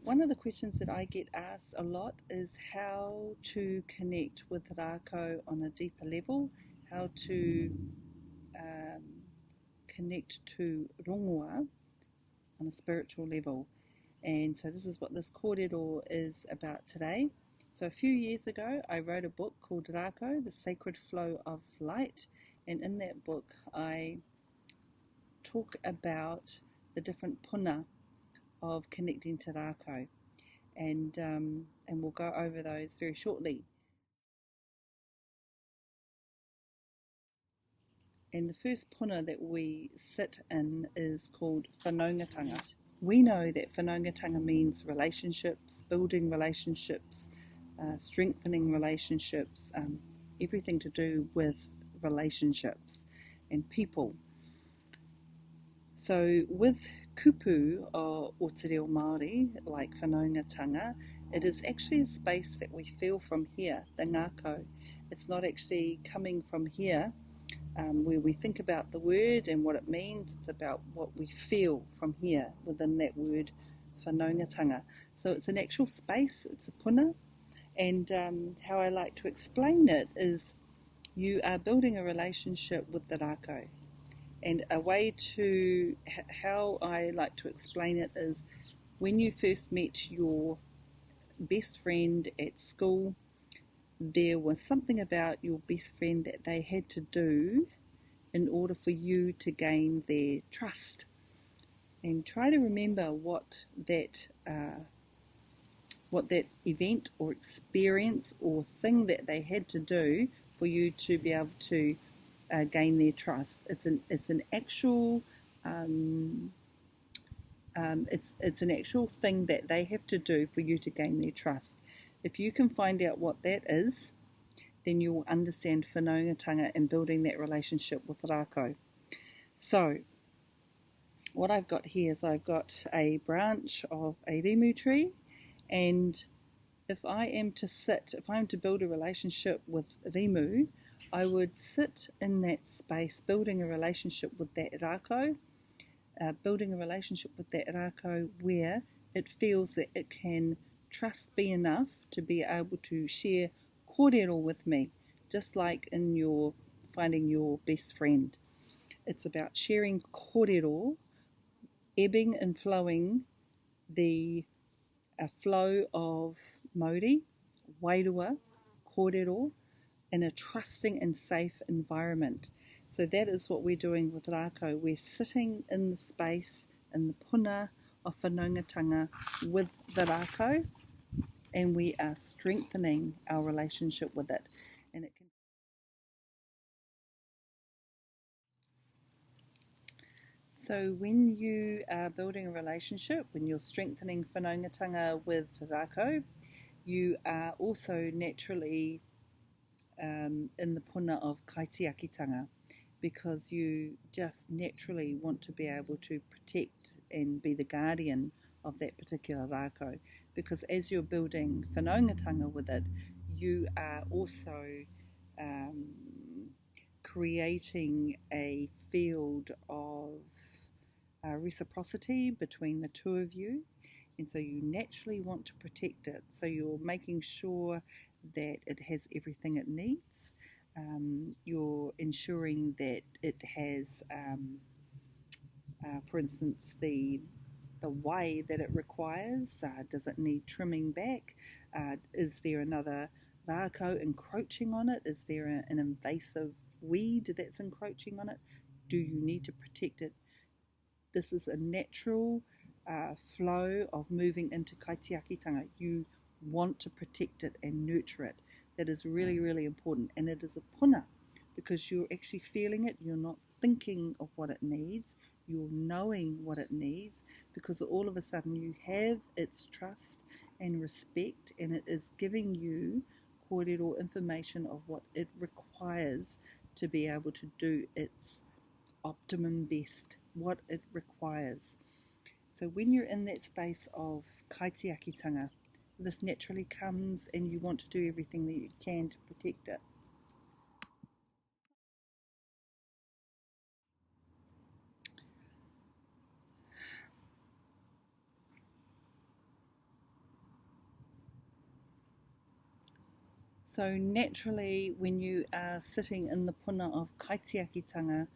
One of the questions that I get asked a lot is how to connect with Rākau on a deeper level, how to connect to Rongoā on a spiritual level. And so this is what this kōrero is about today. So a few years ago I wrote a book called Rākau, The Sacred Flow of Light, and in that book I talk about the different puna of connecting to Rākau, and we'll go over those very shortly. And the first puna that we sit in is called whanaungatanga. We know that whanaungatanga means relationships, building relationships, strengthening relationships, everything to do with relationships and people. So with kupu o te reo Māori, like whanaungatanga, it is actually a space that we feel from here, the ngākau. It's not actually coming from here, where we think about the word and what it means. It's about what we feel from here within that word whanaungatanga. So it's an actual space, it's a puna, and how I like to explain it is you are building a relationship with the Rākau. And a way to, how I like to explain it is when you first met your best friend at school, there was something about your best friend that they had to do in order for you to gain their trust. And try to remember what that event or experience or thing that they had to do for you to be able to gain their trust. It's an actual it's an actual thing that they have to do for you to gain their trust. If you can find out what that is, then you will understand whanaungatanga and building that relationship with Rākau. So what I've got here is I've got a branch of a rimu tree, and if I am to build a relationship with rimu, I would sit in that space building a relationship with that Rākau, where it feels that it can trust be enough to be able to share kōrero with me, just like in your finding your best friend. It's about sharing kōrero, ebbing and flowing the flow of Mauri, wairua, kōrero, in a trusting and safe environment. So that is what we're doing with Rākau. We're sitting in the space, in the puna of whanaungatanga with the Rākau, and we are strengthening our relationship with it. And it can. So when you are building a relationship, when you're strengthening whanaungatanga with Rākau, you are also naturally in the puna of kaitiakitanga, because you just naturally want to be able to protect and be the guardian of that particular Rākau, because as you're building whanaungatanga with it, you are also creating a field of reciprocity between the two of you, and so you naturally want to protect it. So you're making sure that it has everything it needs. You're ensuring that it has, for instance, the way that it requires. Does it need trimming back? Is there another Rākau encroaching on it? Is there an invasive weed that's encroaching on it? Do you need to protect it? This is a natural flow of moving into kaitiakitanga. You want to protect it and nurture it. That is really, really important. And it is a puna, because you're actually feeling it. You're not thinking of what it needs. You're knowing what it needs, because all of a sudden you have its trust and respect, and it is giving you kōrero information of what it requires to be able to do its optimum best, what it requires. So when you're in that space of kaitiakitanga, this naturally comes, and you want to do everything that you can to protect it. So naturally, when you are sitting in the puna of kaitiakitanga,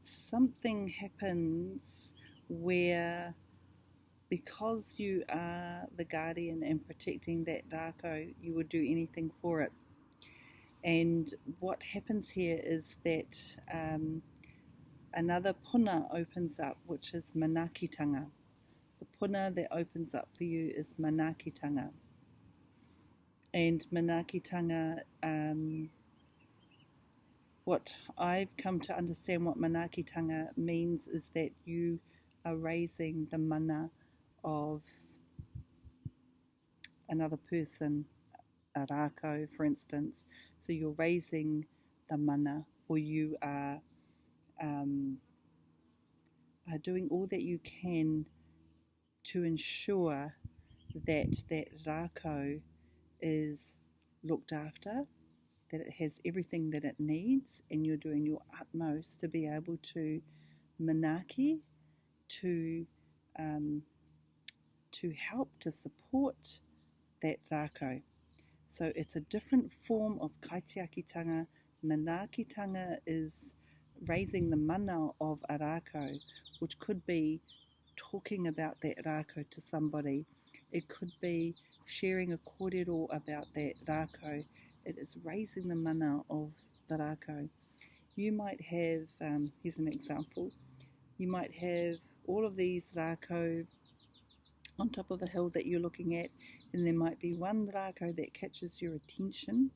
something happens where, because you are the guardian and protecting that rākau, you would do anything for it. And what happens here is that another puna opens up, which is manaakitanga. The puna that opens up for you is manaakitanga. And manaakitanga, what I've come to understand what manaakitanga means is that you are raising the mana of another person, a rākau, for instance. So you're raising the mana, or you are doing all that you can to ensure that that rākau is looked after, that it has everything that it needs, and you're doing your utmost to be able to manaaki, to help, to support that rākau. So it's a different form of kaitiakitanga. Manaakitanga is raising the mana of a rākau, which could be talking about that rākau to somebody. It could be sharing a kōrero about that rākau. It is raising the mana of the rākau. You might have, here's an example, you might have all of these rākau on top of a hill that you're looking at, and there might be one rākau that catches your attention,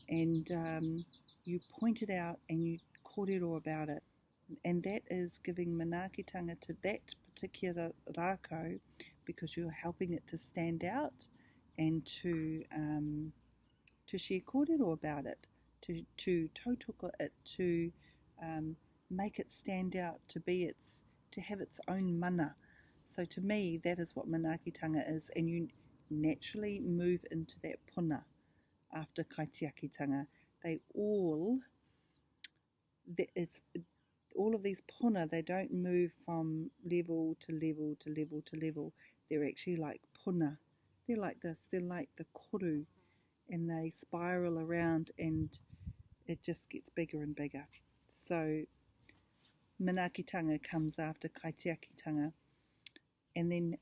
and you point it out and you kōrero about it, and that is giving manaakitanga to that particular rākau, because you're helping it to stand out and to share kōrero about it, to tautoko it, to make it stand out, to have its own mana. So to me, that is what manaakitanga is, and you naturally move into that puna after kaitiakitanga. All of these puna, they don't move from level to level to level to level. They're actually like puna. They're like this. They're like the koru, and they spiral around, and it just gets bigger and bigger. So manaakitanga comes after kaitiakitanga, and then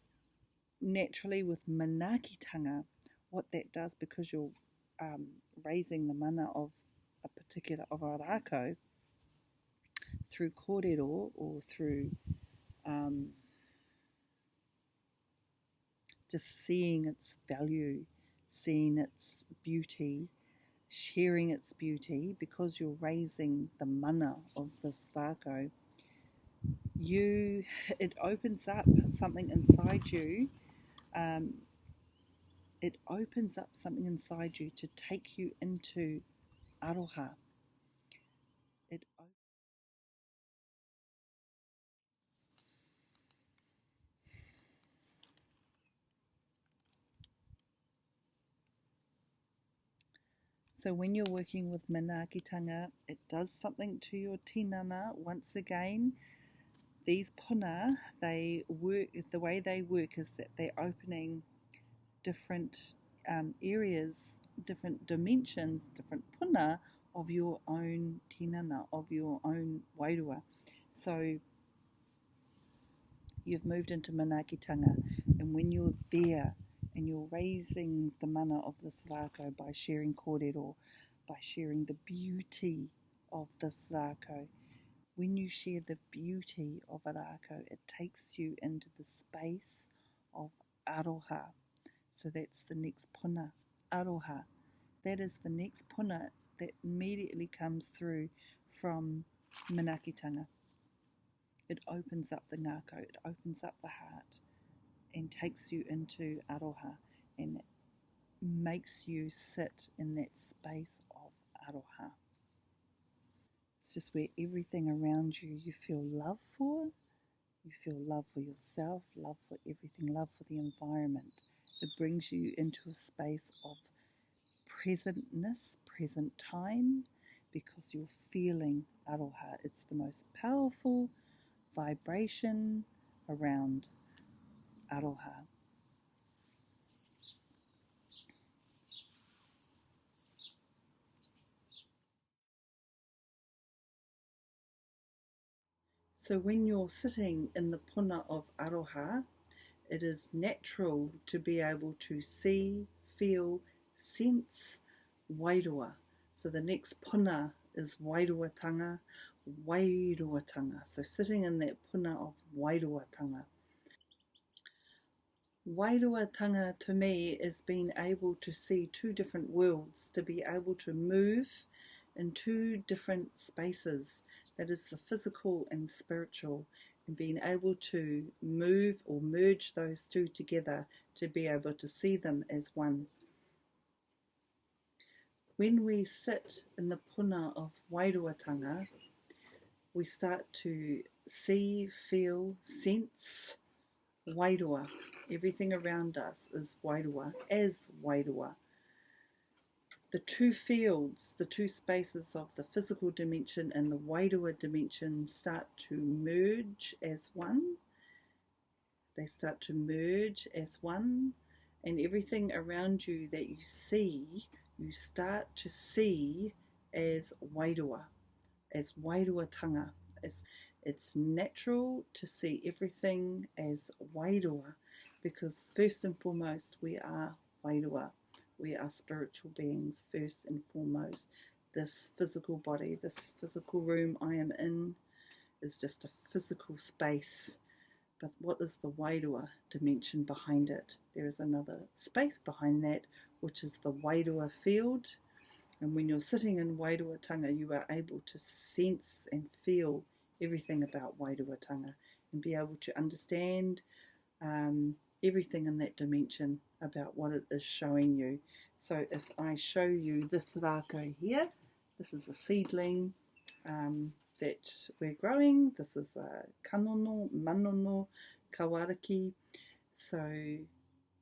naturally with manaakitanga, what that does, because you're raising the mana of a particular of a rākau through kōrero, or through just seeing its value, seeing its beauty, sharing its beauty, because you're raising the mana of this rākau, it opens up something inside you. It opens up something inside you to take you into aroha. So when you're working with manaakitanga, it does something to your tinana. Once again, these puna, they work, the way they work is that they're opening different areas, different dimensions, different puna of your own tinana, of your own wairua. So you've moved into manaakitanga, and when you're there and you're raising the mana of this rākau by sharing kōrero, by sharing the beauty of this rākau, when you share the beauty of a rākau, it takes you into the space of aroha. So that's the next puna, aroha. That is the next puna that immediately comes through from manaakitanga. It opens up the ngākau, it opens up the heart, and takes you into aroha, and makes you sit in that space of aroha. It's just where everything around you, you feel love for. You feel love for yourself, love for everything, love for the environment. It brings you into a space of presentness, present time, because you're feeling aroha. It's the most powerful vibration around aroha. So when you're sitting in the puna of aroha, it is natural to be able to see, feel, sense wairua. So the next puna is wairuatanga, wairuatanga. So sitting in that puna of wairuatanga. Wairuatanga to me is being able to see two different worlds, to be able to move in two different spaces, that is the physical and spiritual, and being able to move or merge those two together to be able to see them as one. When we sit in the puna of wairuatanga, we start to see, feel, sense wairua. Everything around us is wairua, as wairua. The two fields, the two spaces of the physical dimension and the wairua dimension start to merge as one. They start to merge as one, and everything around you that you see, you start to see as wairua, as wairuatanga. It's natural to see everything as wairua, because first and foremost we are wairua. We are spiritual beings first and foremost. This physical body, this physical room I am in is just a physical space. But what is the wairua dimension behind it? There is another space behind that, which is the wairua field. And when you're sitting in wairuatanga, you are able to sense and feel everything about wairuatanga and be able to understand everything in that dimension about what it is showing you. So if I show you this rākau here, this is a seedling that we're growing. This is a kanono, manono, kawaraki. So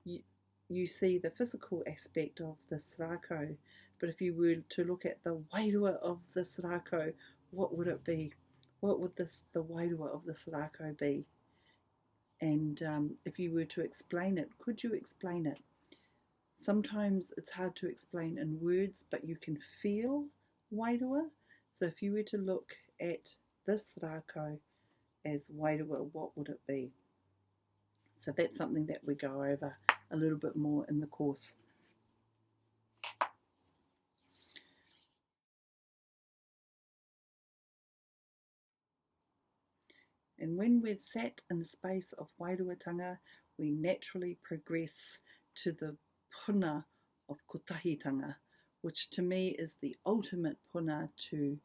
you see the physical aspect of this rākau, but if you were to look at the wairua of this rākau, what would it be? What would the wairua of this rākau be? And if you were to explain it, could you explain it? Sometimes it's hard to explain in words, but you can feel wairua. So if you were to look at this rākau as wairua, what would it be? So that's something that we go over a little bit more in the course. And when we've sat in the space of wairuatanga, we naturally progress to the puna of kotahitanga, which to me is the ultimate puna to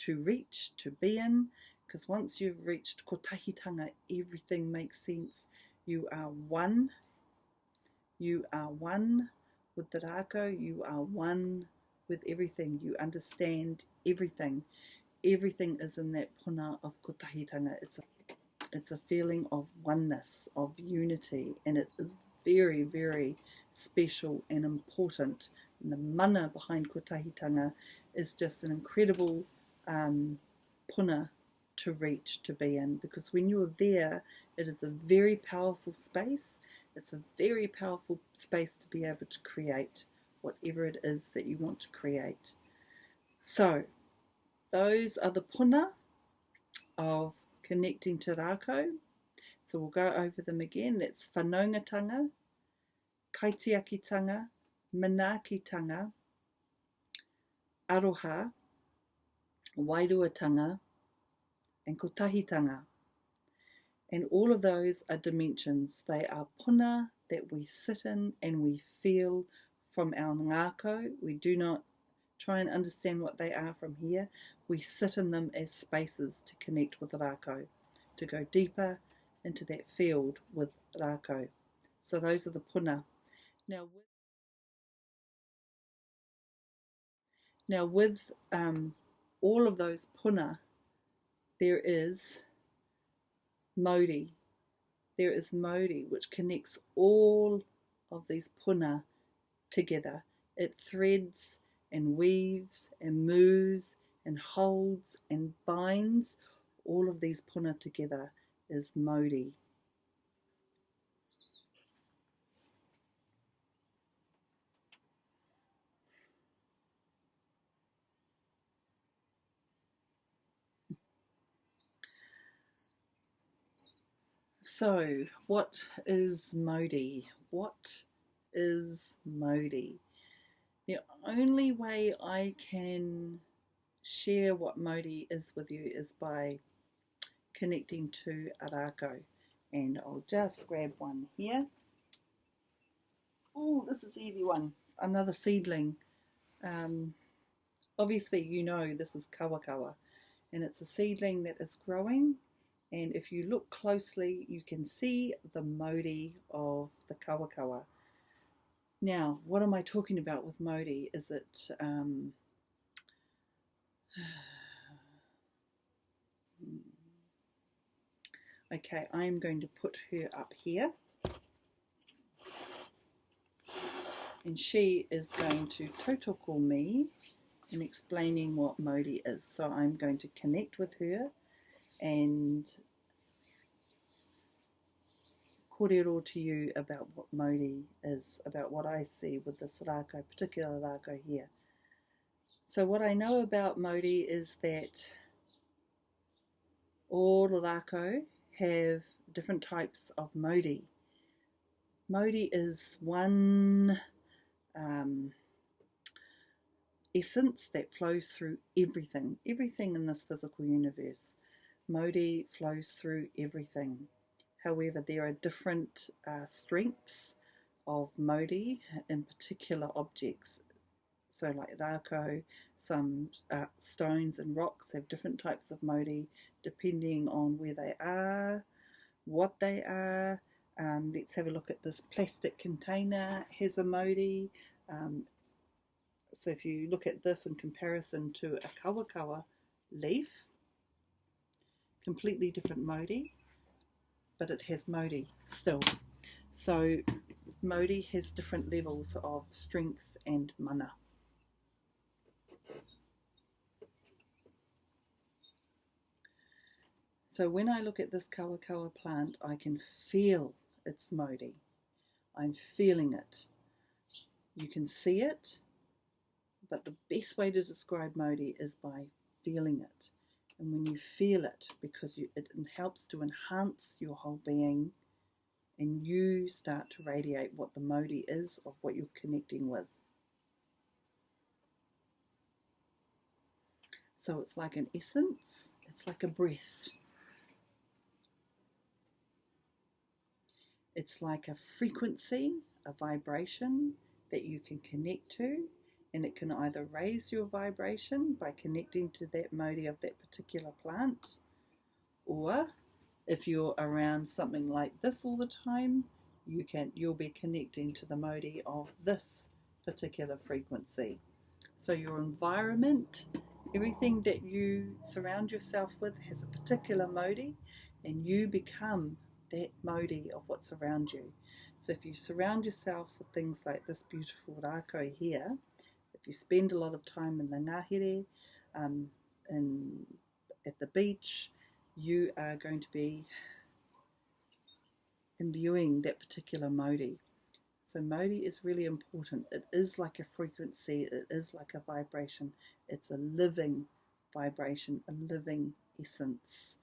reach, to be in, because once you've reached kotahitanga, everything makes sense. You are one. You are one with the rākau. You are one with everything. You understand everything. Everything is in that puna of kotahitanga. It's a feeling of oneness, of unity, and it is very, very special and important. And the mana behind kotahitanga is just an incredible puna to reach, to be in, because when you're there, it is a very powerful space. It's a very powerful space to be able to create whatever it is that you want to create. So those are the puna of connecting to Rākau. So we'll go over them again. That's whanaungatanga, kaitiakitanga, manaakitanga, aroha, wairuatanga, and kotahitanga. And all of those are dimensions. They are puna that we sit in and we feel from our ngākau. We do not try and understand what they are from here. We sit in them as spaces to connect with Rākau, to go deeper into that field with Rākau. So those are the puna. Now with all of those puna, there is Mauri. There is Mauri, which connects all of these puna together. It threads and weaves and moves and holds and binds all of these puna together is Mauri. So, what is Mauri? What is Mauri? The only way I can share what Mauri is with you is by connecting to a rākau. And I'll just grab one here. Oh, this is an easy one. Another seedling. Obviously, you know this is kawakawa, and it's a seedling that is growing. And if you look closely, you can see the Mauri of the kawakawa. Now, what am I talking about with Mauri? Is it okay, I'm going to put her up here, and she is going to tautoko me in explaining what Mauri is. So I'm going to connect with her and kōrero to you about what Mauri is, about what I see with this rākau, particular rākau here. So what I know about Mauri is that all rākau have different types of Mauri. Mauri is one essence that flows through everything in this physical universe. Mauri flows through everything. However, there are different strengths of Mauri in particular objects. So like rākau, some stones and rocks have different types of Mauri depending on where they are, what they are. Let's have a look at this plastic container, has a Mauri. So if you look at this in comparison to a kawakawa leaf, completely different Mauri, but it has Mauri still. So Mauri has different levels of strength and mana. So when I look at this kawakawa plant, I can feel its Mauri. I'm feeling it. You can see it, but the best way to describe Mauri is by feeling it. And when you feel it, because it helps to enhance your whole being, and you start to radiate what the Mauri is of what you're connecting with. So it's like an essence, it's like a breath. It's like a frequency, a vibration that you can connect to, and it can either raise your vibration by connecting to that Mauri of that particular plant, or if you're around something like this all the time, you'll be connecting to the Mauri of this particular frequency. So your environment, everything that you surround yourself with has a particular Mauri, and you become that Mauri of what's around you. So if you surround yourself with things like this beautiful rākau here, if you spend a lot of time in the ngahere, at the beach, you are going to be imbuing that particular Mauri. So Mauri is really important. It is like a frequency, it is like a vibration. It's a living vibration, a living essence.